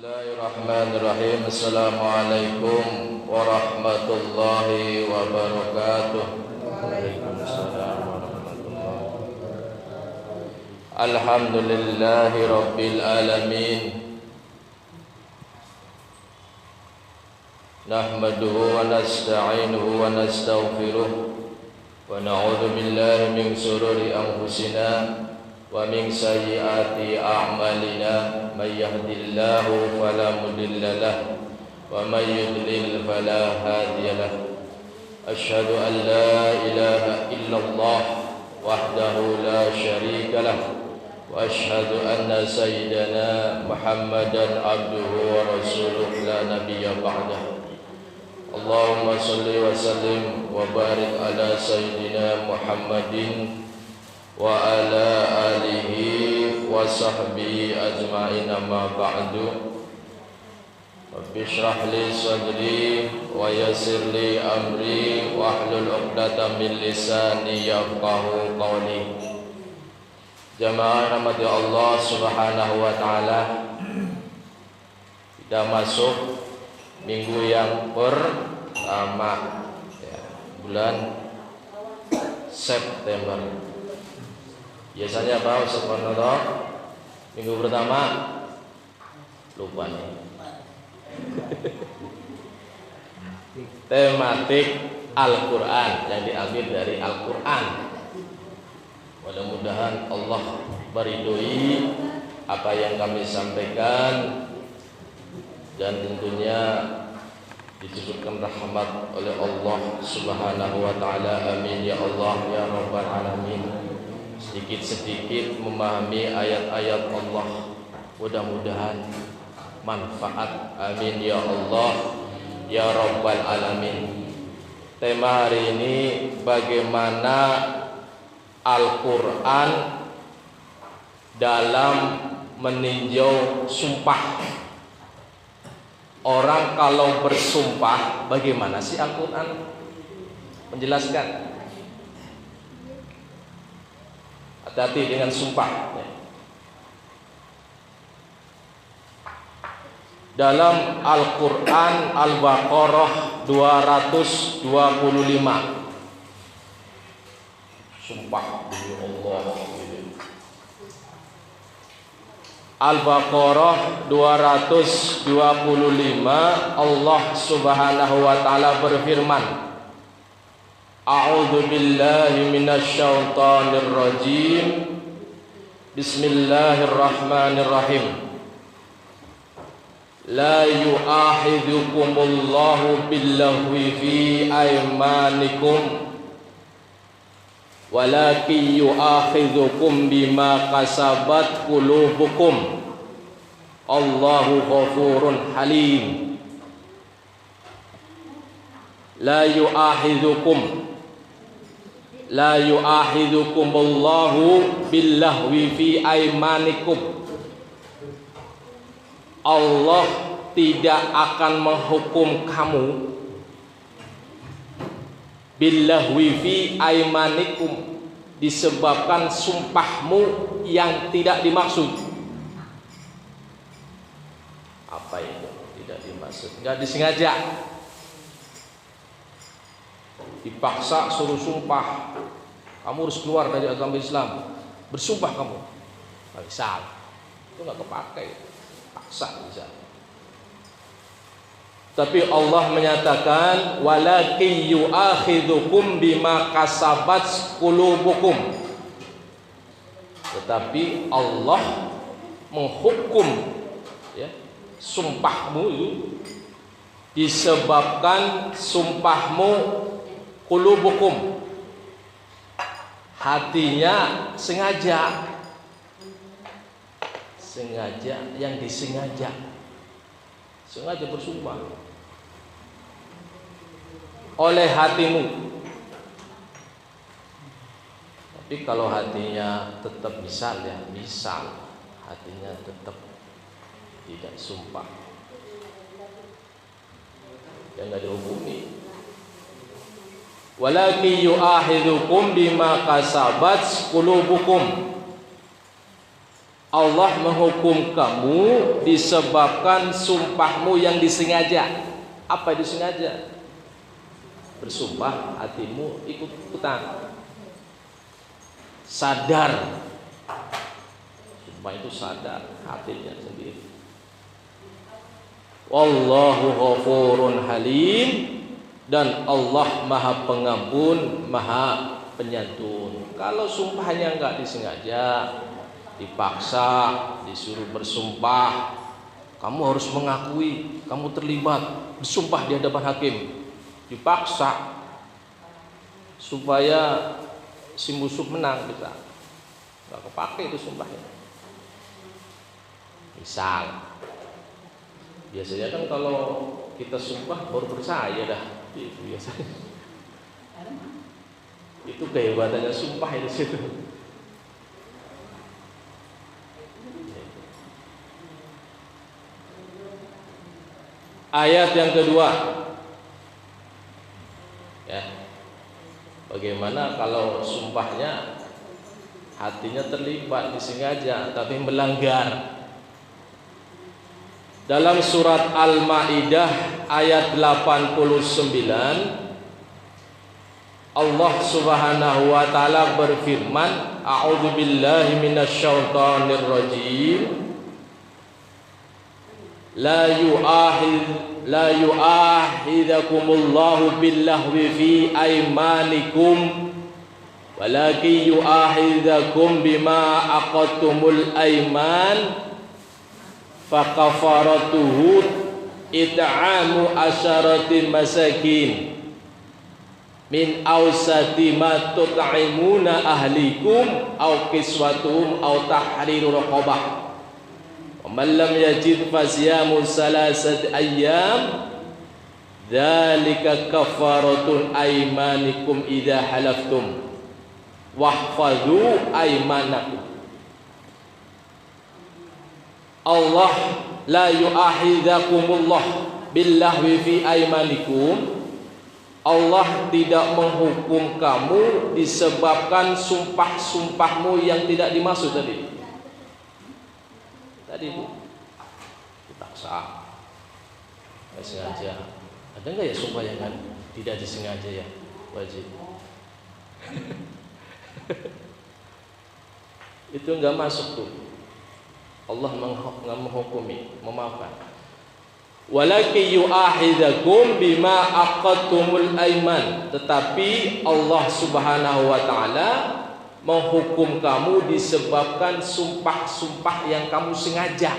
Bismillahirrahmanirrahim. Assalamualaikum warahmatullahi wabarakatuh. Waalaikumsalam warahmatullahi wabarakatuh. Alhamdulillahi rabbil alamin. Nahmaduhu wa nasta'inuhu wa nastaghfiruh wa na'udzu billahi min shururi anfusina wa min sayyiati a'malina may yahdihillahu fala mudilla lahu wa may yudlil fala hadiya lahu. Asyhadu an la ilaha illallah wahdahu la syarika lahu wa asyhadu anna sayyidana Muhammadan abduhu wa rasuluh la nabiyya ba'dahu. Allahumma salli wa sallim wa barik ala sayyidina Muhammadin wa ala alihi wa sahbihi ajma'in, amma ba'du. Rabbi shrah li sadri wa yassir li amri wahlul 'uqdatam min lisani yafqahu qawli. Jamaah rahmati Allah Subhanahu wa taala, kita masuk minggu yang pertama ya, bulan September. Biasanya apa Ustaz Purnoto? Minggu pertama lupa nih. Tematik Al-Quran yang diambil dari Al-Quran. Mudah-mudahan Allah meridhoi apa yang kami sampaikan dan tentunya disebutkan rahmat oleh Allah Subhanahu wa taala. Amin ya Allah ya rabbal alamin. Sedikit-sedikit memahami ayat-ayat Allah, mudah-mudahan manfaat. Amin ya Allah ya rabbal alamin. Tema hari ini bagaimana Al-Quran dalam meninjau sumpah. Orang kalau bersumpah, bagaimana sih Al-Quran menjelaskan? Hati-hati dengan sumpah. Dalam Al-Quran Al-Baqarah 225, sumpah demi Allah. Al-Baqarah 225, Allah Subhanahu wa taala berfirman, A'udzu billahi minasyaitonir rajim. Bismillahirrahmanirrahim. La yu'akhidhukumullahu billahwi fi aymanikum walakin yu'akhidhukum bima kasabat qulubukum. Allahu ghafurun halim. La yu'akhidhukumullahu billahwi fi aymanikum. Allah tidak akan menghukum kamu billahwi fi aymanikum, disebabkan sumpahmu yang tidak dimaksud. Apa itu tidak dimaksud? Enggak disengaja. Dipaksa suruh sumpah, kamu harus keluar dari agama Islam, bersumpah kamu, nggak bisa, itu nggak kepakai, paksa bisa. Tapi Allah menyatakan walakin yu'akhidhukum bima kasabat qulubukum, tetapi Allah menghukum ya, sumpahmu itu disebabkan sumpahmu qulubukum, hatinya sengaja yang disengaja bersumpah oleh hatimu. Tapi kalau hatinya tetap misal hatinya tetap tidak sumpah, ya nggak dihukumi. Walakin yu'akhidhukum bima kasabat qulubukum. Allah menghukum kamu disebabkan sumpahmu yang disengaja. Apa yang disengaja? Bersumpah hatimu ikut-ikutan. Sadar. Sumpah itu sadar hatinya sendiri. Wallahu ghafurun halim, dan Allah Maha Pengampun, Maha Penyantun. Kalau sumpahnya enggak disengaja, dipaksa, disuruh bersumpah, kamu harus mengakui kamu terlibat, bersumpah di hadapan hakim, dipaksa supaya si musuh menang, bisa nggak kepake itu sumpahnya. Misal, biasanya kan kalau kita sumpah baru percaya dah, itu biasanya. Itu kehebatannya sumpah itu situ. Ayat yang kedua, ya, bagaimana kalau sumpahnya hatinya terlibat, disengaja tapi melanggar. Dalam surat Al-Maidah ayat 89, Allah Subhanahu wa taala berfirman, a'udzubillahi minasyaitonir rajim. La yu'akhidhukumullahu billahwi fi aymanikum walakin yu'akhidhukum bima aqadtumul ayman fakafaratuhu it'amu asyaratin masakin min awsati ma tut'imuna ahlikum aw kiswatuhum aw tahriru raqabah. Man lam yajid fasyamu salasat ayyam dzalika kafaratun aymanikum idza halaftum wahfadhu aymanakum. Allah la yu'akhidhukumullah billahwi fi aymanikum. Allah tidak menghukum kamu disebabkan sumpah-sumpahmu yang tidak dimaksud tadi. Tadi itu dipaksa, nggak sengaja. Ada nggak ya sumpah yang kan tidak disengaja ya, wajib? Itu nggak masuk tuh. Allah nggak menghukumi, memaafkan. Walakin yu'akhidhukum bima aqadtumul aiman. Tetapi Allah Subhanahu wa taala menghukum kamu disebabkan sumpah-sumpah yang kamu sengaja.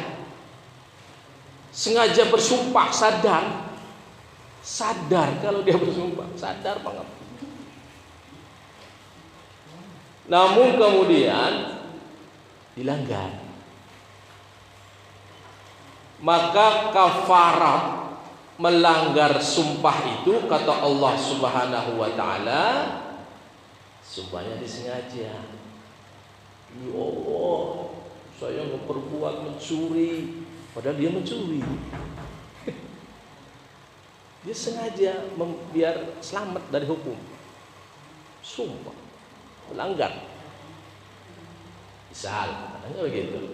Sengaja bersumpah, sadar. Sadar kalau dia bersumpah, sadar banget. Namun kemudian dilanggar. Maka kafarat melanggar sumpah itu, kata Allah Subhanahu wa taala, sumpahnya disengaja. Ya Allah, saya berbuat mencuri, padahal dia mencuri. Dia sengaja biar selamat dari hukum. Sumpah melanggar. Misal, katanya begitu.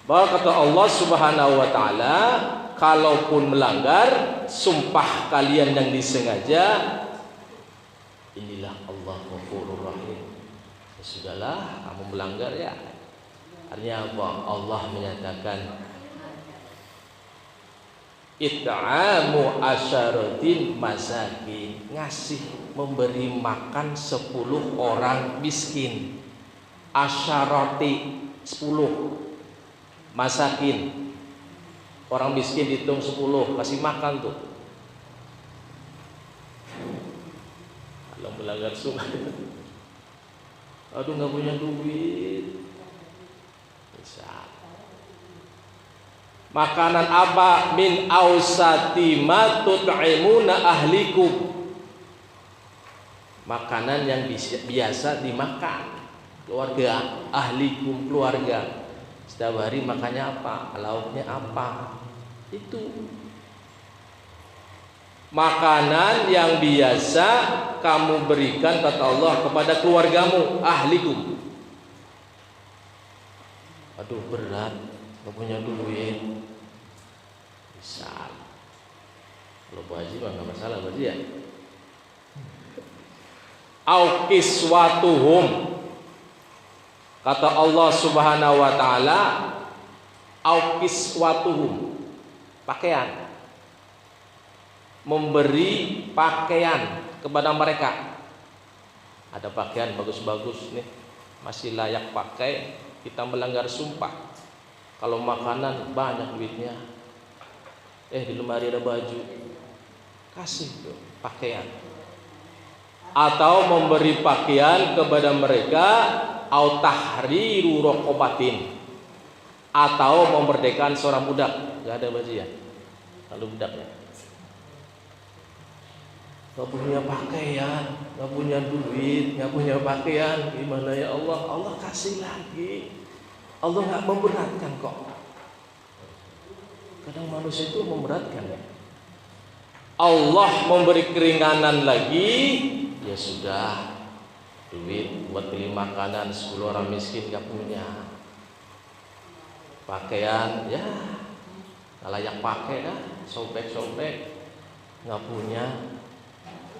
Bahwa kata Allah Subhanahu wa taala, kalaupun melanggar sumpah kalian yang disengaja, inilah Allah Ghafurur Rahim. Ya sudahlah, kamu melanggar ya. Artinya apa? Allah menyatakan it'amu asyaratin masakin, ngasih, memberi makan 10 orang miskin. Asyarati 10, masakin orang miskin dihitung 10, kasih makan tuh. Kalau melanggar sumpah, aduh nggak punya duit, bisa. Makanan apa? Min ausati ma tut'imuna ahlikum. Makanan yang biasa dimakan keluarga, ahlikum, keluarga. Setiap hari makannya apa? Lauknya apa? Itu makanan yang biasa kamu berikan, kata Allah, kepada keluargamu, ahlikum. Aduh berat, nggak punya duit. Bisa. Kalau Bu Haji mah nggak masalah berarti ya. Au kiswatuhum, kata Allah Subhanahu wa taala, au kiswatuhum, pakaian, memberi pakaian kepada mereka. Ada pakaian bagus-bagus nih, masih layak pakai, kita melanggar sumpah. Kalau makanan banyak duitnya, di lemari ada baju, kasih tuh pakaian. Atau memberi pakaian kepada mereka, au tahriru raqabatin, atau memerdekakan seorang budak. Gak ada baju ya kalau budaknya, gak punya pakaian, gak punya duit, gak punya pakaian, gimana ya Allah? Allah kasih lagi. Allah gak memberatkan kok. Kadang manusia itu memberatkan ya. Allah memberi keringanan lagi, ya sudah, duit buat beli makanan 10 orang miskin gak punya, pakaian ya gak layak pakai kan, sobek-sobek gak punya.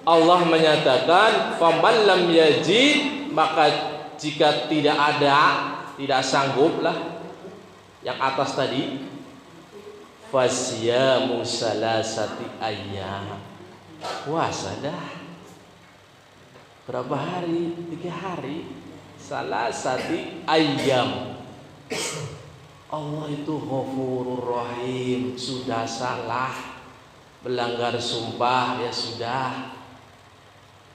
Allah menyatakan faman lam yajid, maka jika tidak ada, tidak sanggup lah yang atas tadi, fasyamu salasati ayyam, puasa dah berapa hari? 3 hari. Salasati ayyam. Allah itu Ghafurur Rahim. Sudah salah, melanggar sumpah, ya sudah,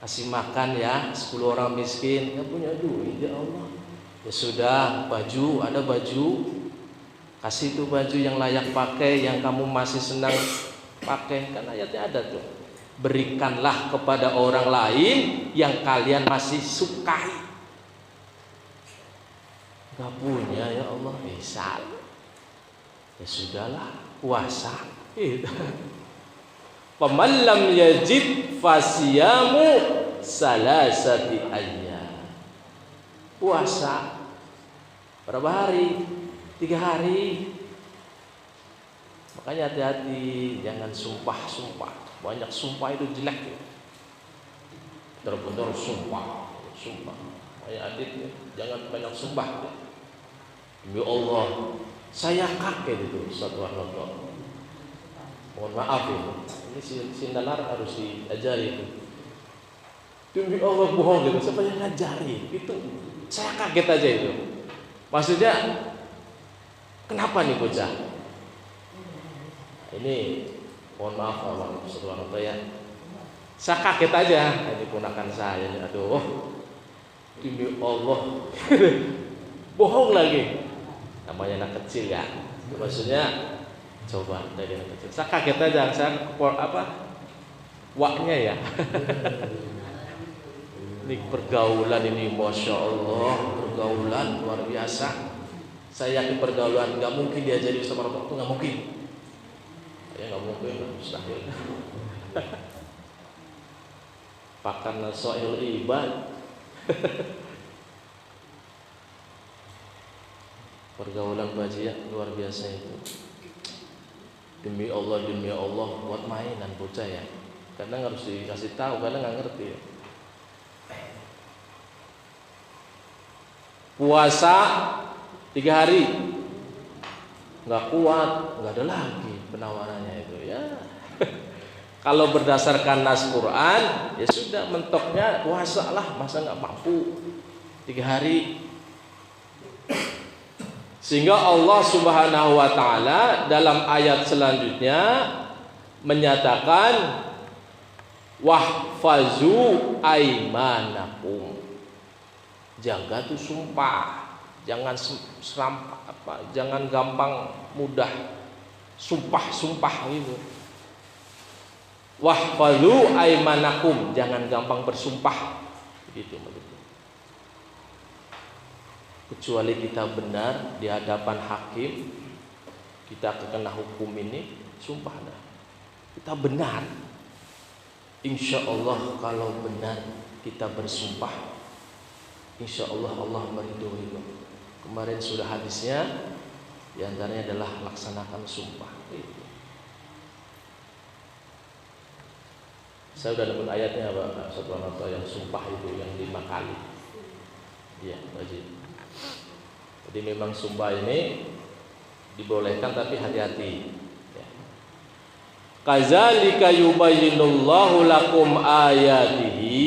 kasih makan ya 10 orang miskin, gak punya duit ya Allah, ya sudah, baju, ada baju, kasih tuh baju yang layak pakai, yang kamu masih senang pakai, kan ayatnya ada tuh. Berikanlah kepada orang lain yang kalian masih sukai. Gak punya ya Allah, bisa, ya sudahlah, puasa. Faman lam yajid fasyamu salasati ayyam. Puasa berapa hari? 3 hari. Makanya hati-hati, jangan sumpah-sumpah. Banyak sumpah itu jelek ya. Benar-benar sumpah. Kayak adiknya, jangan banyak sumpah. Demi Allah, saya kakek itu satu waktu. Mohon maaf ya, ini si nalar harus diajari itu. Demi Allah bohong gitu, siapa yang ngajari? Itu saya kaget aja itu. Maksudnya, kenapa nih bocah? Ini mohon maaf Allah satu waktu ya. Saya kaget aja, ini ponakan saya. Aduh, demi Allah, bohong lagi. Namanya anak kecil ya. Maksudnya coba dari anak kecil. Saya kaget aja, saya waknya ya. Ini pergaulan ini, masya Allah, pergaulan luar biasa. Saya yakin pergaulan nggak mungkin diajari sama orang tua, itu nggak mungkin. Ya nggak mungkin, mustahil. Pakan soil ibad. Pergaulan bajia luar biasa itu. Demi Allah, buat mainan bocah ya. Kadang harus dikasih tahu, kadang nggak ngerti ya. Puasa 3 hari, nggak kuat, nggak ada lagi penawarannya itu ya. Kalau berdasarkan nas Quran, ya sudah, mentoknya puasa lah, masa nggak mampu 3 hari. Sehingga Allah Subhanahu wa taala dalam ayat selanjutnya menyatakan wahfazu aimanakum. Jaga tuh sumpah. Jangan gampang mudah sumpah gitu. Wahfazu aimanakum, jangan gampang bersumpah. Begitu. Kecuali kita benar di hadapan hakim, kita kena hukum ini, sumpah dah. Kita benar, insya Allah kalau benar kita bersumpah, insya Allah Allah meridhoi. Kemarin sudah hadisnya, di antaranya adalah laksanakan sumpah. Saya sudah nemu ayatnya Pak Satwanata yang sumpah itu yang 5 kali. Iya, wajib. Jadi memang sumpah ini dibolehkan tapi hati-hati. Ya. Kadzalika yubayyinullahu lakum ayatihi.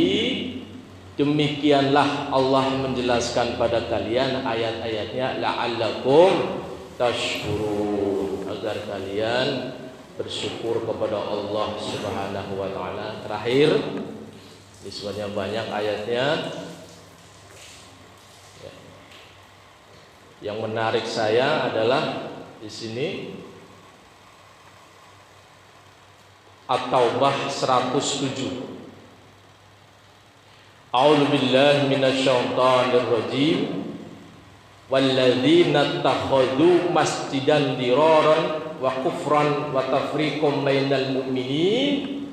Demikianlah Allah menjelaskan pada kalian ayat-ayatnya la'allakum tashkurun, agar kalian bersyukur kepada Allah Subhanahu wa taala. Terakhir, ini sebenarnya banyak ayatnya. Ya. Yang menarik saya adalah di sini At-Taubah 107. A'udzu billahi minasyaitonir rajim. Walladzina takhadhu masjidan diraran wa kufran wa tafriqum bainal mu'minin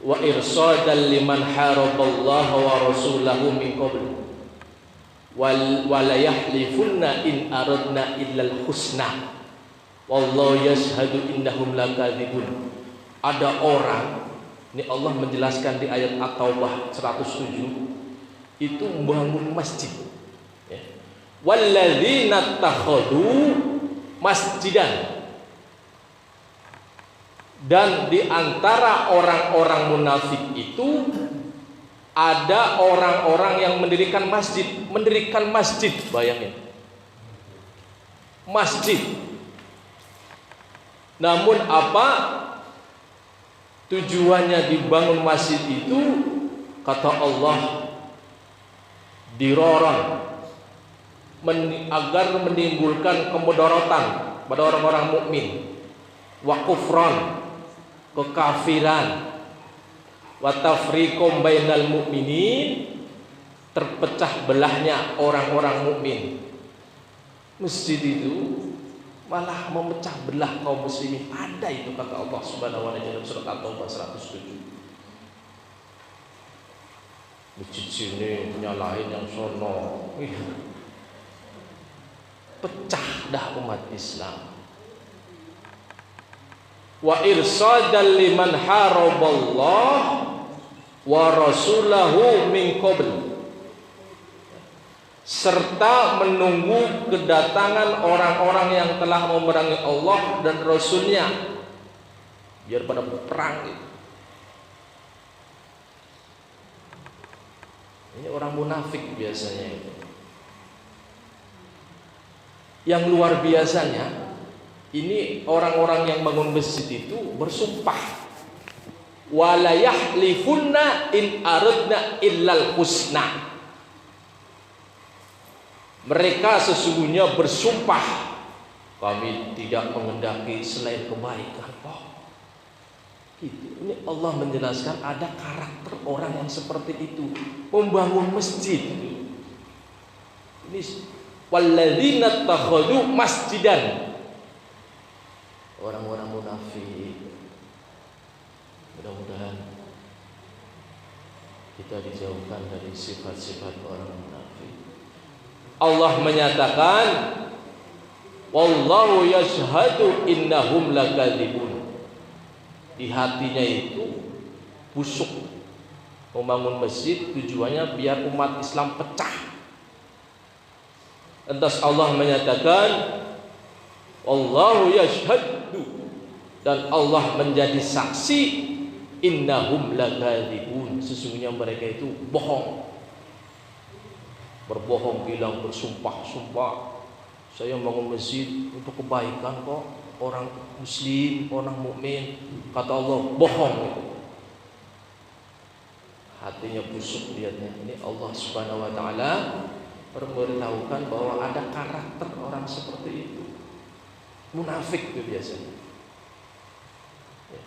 wa irsadan liman haraballaha wa rasulahu min qabl wa la yahlifunna in aradna illal husna wallahu yashhadu innahum lakadzibun. Ada orang, ini Allah menjelaskan di ayat At-Taubah 107, itu membangun masjid. Walladzina takhadhu masjidan, dan di antara orang-orang munafik itu ada orang-orang yang mendirikan masjid, bayangin. Masjid. Namun apa tujuannya dibangun masjid itu? Kata Allah, diroron, agar menimbulkan kemudaratan pada orang-orang mukmin, wa kufran, kekafiran, wa tafriqum bainal mu'minin, terpecah belahnya orang-orang mukmin. Masjid itu malah memecah belah kaum muslimin. Ada itu kata Allah Subhanahu wa taala dalam surat At-Taubah 107. Masjid sini nyalahin yang sono. Pecah dah umat Islam. Wa irsadan liman haraballah wa rasulahu min qabl, serta menunggu kedatangan orang-orang yang telah memerangi Allah dan Rasulnya, biar pada perang. Ini orang munafik biasanya itu. Yang luar biasanya, ini orang-orang yang bangun masjid itu bersumpah, wala yahlifunna in aradna illal husna. Mereka sesungguhnya bersumpah, kami tidak mengendaki selain kebaikan. Gitu. Ini Allah menjelaskan ada karakter orang yang seperti itu, membangun masjid. Ini walladzina takhadhu masjidan, orang-orang munafik. Mudah-mudahan kita dijauhkan dari sifat-sifat orang munafik. Allah menyatakan, wallahu yashhadu innahum lakadzibun. Di hatinya itu busuk, membangun masjid tujuannya biar umat Islam pecah. Lantas Allah menyatakan, wallahu yashhadu, dan Allah menjadi saksi, innahum lakadzibun, sesungguhnya mereka itu bohong. Berbohong, bilang bersumpah-sumpah, saya bangun masjid untuk kebaikan kok, orang muslim, orang mukmin. Kata Allah, bohong itu. Hatinya busuk lihatnya. Ini Allah Subhanahu wa taala memberitahukan bahwa ada karakter orang seperti itu. Munafik itu biasanya. Ya.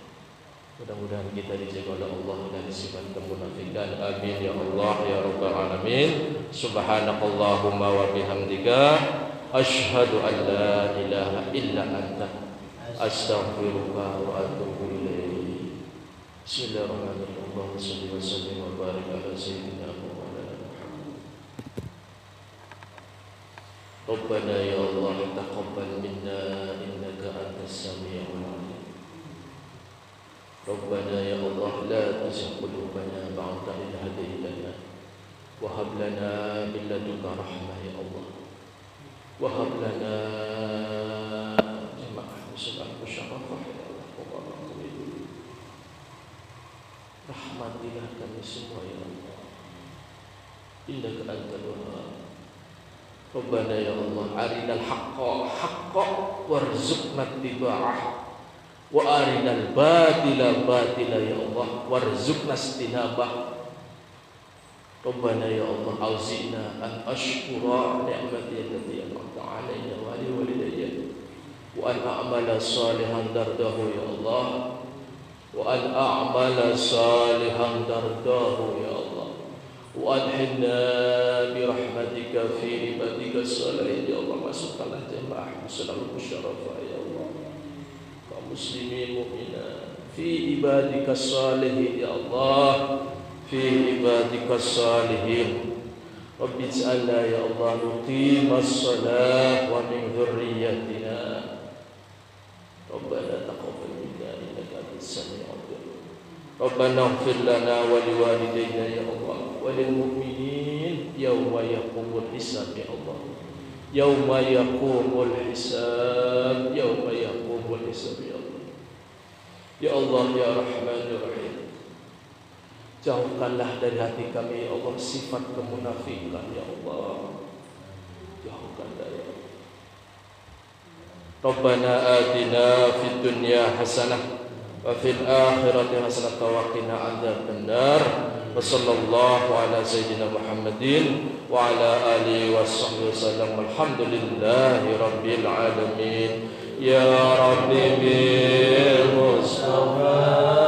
Mudah-mudahan kita dijaga oleh Allah dari sifat kemunafikan. Amin ya Allah ya rabbal alamin. Subhanakallahumma wa bihamdika asyhadu an la ilaha illa anta astaghfiruka wa atubu ilaik. Bismillahirrahmanirrahim. Allahumma shalli wa sallim wa barik ala sayyidina Muhammad. Rabbana ya Allah taqabbal minna innaka antas sami'ul alim. Rabbana ya Allah la tuzigh qulubana ba'da idh hadaytana wa hab lana min ladunka rahmah ya Allah. Wa hab lana jamaah muslimin musyarrafah ya Allah. Rahmatilah kami semua ya Allah. Innaka antal wahhab. Rabbana ya Allah arinal haqqa warzuqna ittiba'ah wa arinal batila ya Allah warzuqna istinabah. Rabbana ya Allah auzi'na an ashkura ni'mati allati an'amta 'alaina wa 'ala walidayya wa an a'mala salihan dardahu ya Allah wa an a'mala salihan dardahu ya Allah وأدخلنا برحمتك في عبادك الصالحين يا الله. Masukkanlah jemaah muslimin musyarrafah ya Allah, kaum muslimin mukminat fi ibadika salihin ya Allah, fi ibadika salihin. Rabbi ij'alna ya Allah nuqimas shalah wa min dhurriyyatina. Rabbana taqabbal minna innaka antas sami'ul alim. Rabbana ighfir lana wa liwalidayna ya Allah walilmu'minin yawma yaqumul hisab ya Allah. Yawma yaqumul hisab, yawma yaqumul hisab ya Allah. Ya Allah ya Rahman ya Rahim, jauhkanlah dari hati kami ya Allah sifat kemunafikan ya Allah. Jauhkan dari Allah. Rabbana atina fid dunya hasanah wa fil akhirati hasanah wa qina adzabannar. Wa sallallahu ala sayyidina Muhammadin wa ala alihi wa sahbihi wasallam. Alhamdulillahi rabbil alamin. Ya Rabbi